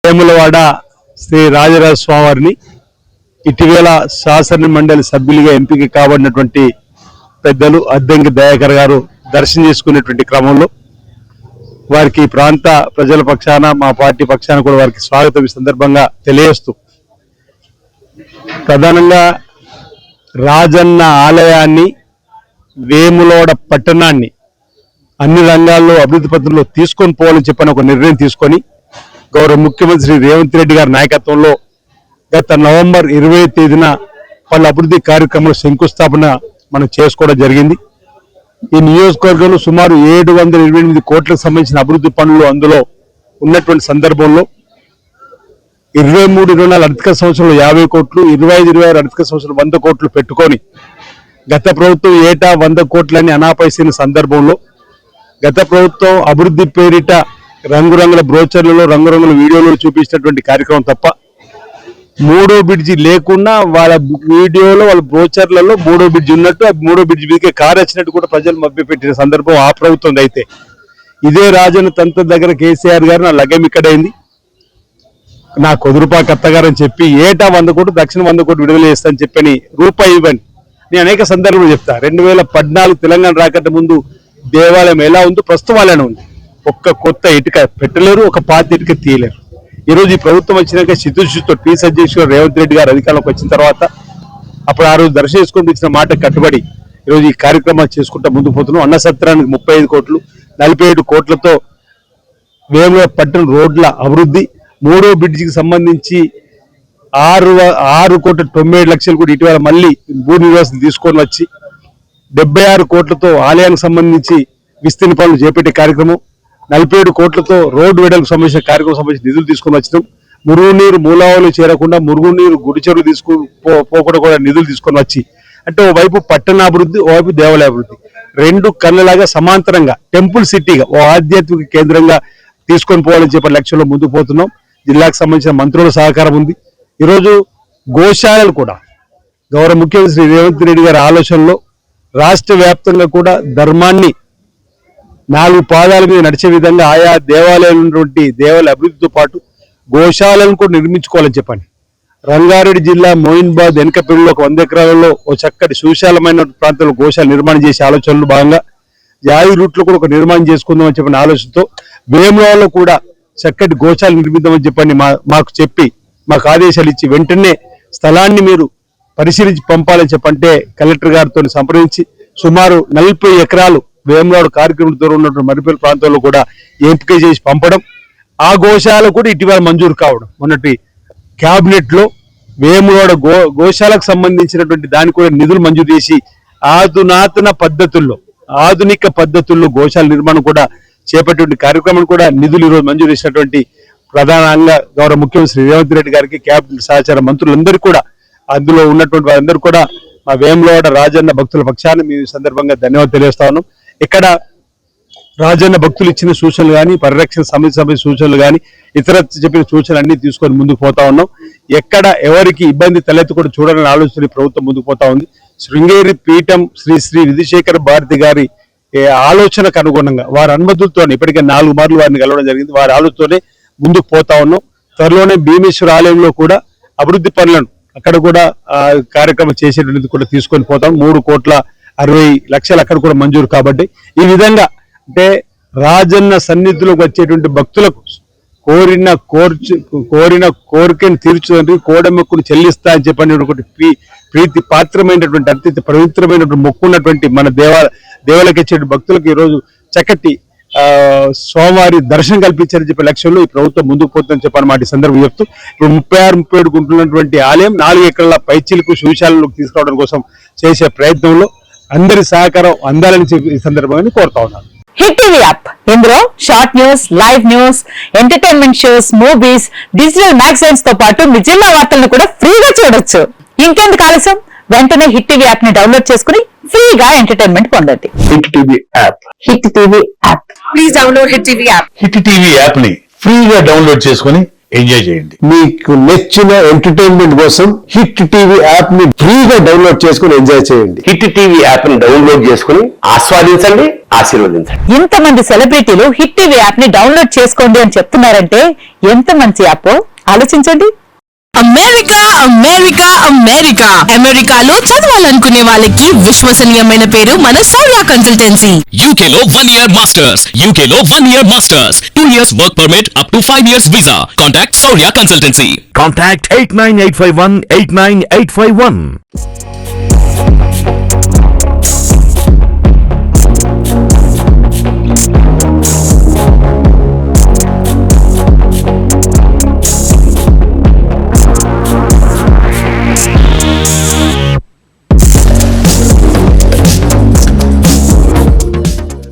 వేములవాడ శ్రీ రాజరాజ స్వామి వారిని ఇటీవల శాసన మండలి సభ్యులుగా ఎంపిక కాబడినటువంటి పెద్దలు అద్దంకి దయాకర్ గారు దర్శనం చేసుకునేటువంటి క్రమంలో వారికి ప్రాంత ప్రజల పక్షాన మా పార్టీ పక్షాన కూడా వారికి స్వాగతం ఈ సందర్భంగా తెలియజేస్తూ ప్రధానంగా రాజన్న ఆలయాన్ని వేములవాడ పట్టణాన్ని అన్ని రంగాల్లో అభివృద్ధి పథంలో తీసుకొని పోవాలని చెప్పని ఒక నిర్ణయం తీసుకొని గౌరవ ముఖ్యమంత్రి శ్రీ రేవంత్ రెడ్డి గారి నాయకత్వంలో గత నవంబర్ 20వ తేదీన పలు అభివృద్ధి కార్యక్రమాల శంకుస్థాపన మనం చేసుకోవడం జరిగింది. ఈ నియోజకవర్గంలో సుమారు 728 కోట్లకు సంబంధించిన అభివృద్ధి పనులు అందులో ఉన్నటువంటి సందర్భంలో 23-24 ఆర్థిక సంవత్సరంలో 50 కోట్లు, 25-26 ఆర్థిక సంవత్సరం 100 కోట్లు పెట్టుకొని గత ప్రభుత్వం ఏటా 100 కోట్లని అనాపైసిన సందర్భంలో గత ప్రభుత్వం అభివృద్ధి పేరిట రంగురంగుల బ్రోచర్లలో రంగురంగుల వీడియోలలో చూపించినటువంటి కార్యక్రమం తప్ప మూడో బ్రిడ్జి లేకుండా వాళ్ళ వీడియోలో వాళ్ళ బ్రోచర్లలో మూడో బ్రిడ్జి ఉన్నట్టు ఆ మూడో బ్రిడ్జి మీదకే కారు వచ్చినట్టు కూడా ప్రజలు మభ్యపెట్టిన సందర్భం ఆ ప్రభుత్వం అయితే ఇదే రాజన్న తంత్ర దగ్గర కేసీఆర్ గారు నా లగ్గం ఇక్కడైంది, నా కొదురుపాక అత్తగారని చెప్పి ఏటా 100 కోట్లు దక్షిణ 100 కోట్లు విడుదల చేస్తానని చెప్పని రూపాయి ఇవ్వండి. నేను అనేక సందర్భంలో చెప్తా 2014 తెలంగాణ రాకట ముందు దేవాలయం ఎలా ఉందో ప్రస్తుతం అలానే ఉంది. ఒక్క కొత్త ఇటుక పెట్టలేరు, ఒక పాత ఇటుక తీయలేరు. ఈరోజు ఈ ప్రభుత్వం వచ్చినాక చిత్తశుద్ధితో పీసీ అధ్యక్షుడు రేవంత్ రెడ్డి గారు అధికారంలోకి వచ్చిన తర్వాత అప్పుడు ఆ రోజు దర్శనం చేసుకొని ఇచ్చిన మాట కట్టుబడి ఈరోజు ఈ కార్యక్రమాలు చేసుకుంటా ముందుకు పోతున్నాం. అన్న సత్రానికి 35 కోట్లు, 47 కోట్లతో వేముల పట్టణ రోడ్ల అభివృద్ధి, మూడో బ్రిడ్జికి సంబంధించి 6,97 లక్షలు కూడా ఇటీవల మళ్ళీ భూ నివాసం తీసుకొని వచ్చి 76 కోట్లతో ఆలయానికి సంబంధించి విస్తీర్ణ పనులు చేపట్టే కార్యక్రమం, 47 కోట్లతో రోడ్డు వెడల్పు సంబంధించిన కార్యక్రమం సంబంధించి నిధులు తీసుకొని వచ్చినాం. మురుగునీరు మూలావలు చేరకుండా మురుగునీరు గుడి చెరువు పోకుండా కూడా నిధులు తీసుకొని వచ్చి అంటే ఓవైపు పట్టణాభివృద్ధి, ఓవైపు దేవాలయ అభివృద్ధి రెండు కళ్ళలాగా సమాంతరంగా టెంపుల్ సిటీగా ఓ ఆధ్యాత్మిక కేంద్రంగా తీసుకొని పోవాలని చెప్పే లక్ష్యంలో ముందుకు పోతున్నాం. జిల్లాకు సంబంధించిన మంత్రుల సహకారం ఉంది. ఈరోజు గోశాలలు కూడా గౌరవ ముఖ్యమంత్రి శ్రీ రేవంత్ రెడ్డి గారి ఆలోచనలో రాష్ట్ర వ్యాప్తంగా కూడా ధర్మాన్ని 4 పాదాల మీద నడిచే విధంగా ఆయా దేవాలయాలు ఉన్నటువంటి దేవాలయ అభివృద్ధితో పాటు గోశాలను కూడా నిర్మించుకోవాలని చెప్పండి. రంగారెడ్డి జిల్లా మోయిన్బాద్ వెనకపల్లిలో 100 ఎకరాలలో ఓ చక్కటి సుశాలమైన ప్రాంతంలో గోశాల నిర్మాణం చేసే ఆలోచనలు భాగంగా యాయి రూట్లో కూడా ఒక నిర్మాణం చేసుకుందామని చెప్పిన ఆలోచనతో వేములవాడలో కూడా చక్కటి గోశాల నిర్మిద్దామని చెప్పండి మాకు చెప్పి మాకు ఆదేశాలు ఇచ్చి వెంటనే స్థలాన్ని మీరు పరిశీలించి పంపాలని చెప్పంటే కలెక్టర్ గారితో సంప్రదించి సుమారు 40 ఎకరాలు వేములవాడ కార్యక్రమం దూరం ఉన్నటువంటి మరిపల్లి ప్రాంతంలో కూడా ఎంపిక చేసి పంపడం, ఆ గోశాల కూడా ఇటీవల మంజూరు కావడం. మొన్నటి క్యాబినెట్ లో వేములవాడ గోశాలకు సంబంధించినటువంటి దానికి కూడా నిధులు మంజూరు చేసి ఆధునిక పద్ధతుల్లో గోశాల నిర్మాణం కూడా చేపట్టే కార్యక్రమం కూడా నిధులు ఈరోజు మంజూరు చేసినటువంటి ప్రధానంగా గౌరవ ముఖ్యమంత్రి రేవంత్ రెడ్డి గారికి క్యాబినెట్ సహచార మంత్రులందరూ కూడా అందులో ఉన్నటువంటి వారందరూ కూడా మా వేములవాడ రాజన్న భక్తుల పక్షాన్ని మీ సందర్భంగా ధన్యవాదాలు తెలియజేస్తా ఉన్నాం. ఇక్కడ రాజన్న భక్తులు ఇచ్చిన సూచనలు కానీ, పరిరక్షణ సమితి సూచనలు కానీ, ఇతర చెప్పిన సూచనలు అన్ని తీసుకొని ముందుకు పోతా ఉన్నాం. ఎక్కడ ఎవరికి ఇబ్బంది తలెత్తకుండా చూడాలని ఆలోచన ప్రభుత్వం ముందుకు పోతా ఉంది. శృంగేరి పీఠం శ్రీ విధుశేఖర భారతి గారి ఆలోచనకు అనుగుణంగా వారి అనుమతులతో ఇప్పటికే 4 మార్లు వారిని కలవడం జరిగింది. వారి ఆలోచనతోనే ముందుకు పోతా ఉన్నాం. త్వరలోనే భీమేశ్వర ఆలయంలో కూడా అభివృద్ధి పనులను అక్కడ కూడా కార్యక్రమం చేసేటువంటిది కూడా తీసుకొని పోతాం. 3,60,00,000 అక్కడ కూడా మంజూరు కాబట్టి ఈ విధంగా అంటే రాజన్న సన్నిధిలోకి వచ్చేటువంటి భక్తులకు కోరిన కోరికను తీర్చుదని కోడెమ్మక్కును చెల్లిస్తా అని చెప్పని ఒకటి ప్రీతి పాత్రమైనటువంటి అత్యంత పవిత్రమైనటువంటి మొక్కు ఉన్నటువంటి మన దేవాలయకి వచ్చే భక్తులకు ఈరోజు చక్కటి స్వామివారి దర్శనం కల్పించారని చెప్పే లక్ష్యంలో ఈ ప్రభుత్వం ముందుకు పోతుందని చెప్పనమాట. ఈ సందర్భం చెప్తూ ఇప్పుడు 36-37 గుంటున్నటువంటి ఆలయం 4 ఎకరాల పైచిలకు శివశాలలోకి తీసుకురావడం కోసం చేసే ప్రయత్నంలో అందరి సహకారం అందాలని చెప్పి ఈ సందర్భంగా కోరుతా ఉన్నాను. హిట్ టీవీ యాప్ ఇందులో short news, live news, entertainment shows, movies, digital magazines తో పాటు మీ జిల్లా వార్తలను కూడా ఫ్రీగా చూడొచ్చు. ఇంకెందుకు ఆలస్యం, వెంటనే హిట్ టీవీ యాప్ ని డౌన్లోడ్ చేసుకుని ఫ్రీగా ఎంటర్టైన్మెంట్ పొందండి. Hit TV app. Hit TV app. Please download hit TV app. Hit TV app ని ఫ్రీగా డౌన్లోడ్ చేసుకుని ఎంజాయ్ చేయండి. మీకు నచ్చిన ఎంటర్టైన్మెంట్ కోసం హిట్ టీవీ యాప్ ని ఫ్రీగా డౌన్లోడ్ చేసుకుని ఎంజాయ్ చేయండి. హిట్ టీవీ యాప్ ని డౌన్లోడ్ చేసుకుని ఆస్వాదించండి, ఆశీర్వదించండి. ఇంతమంది సెలబ్రిటీలు హిట్ టీవీ యాప్ ని డౌన్లోడ్ చేసుకోండి అని చెప్తున్నారంటే ఎంత మంచి యాప్ ఆలోచించండి. అమెరికా అమెరికా అమెరికా అమెరికాలో చదవాలనుకునే వాళ్ళకి విశ్వసనీయమైన పేరు మన శౌర్య కన్సల్టెన్సీ. UK లో 1 year masters. UK లో 1 year masters. 2 years work permit up to 5 years visa. Contact Saurya Consultancy. Contact 89851 89851.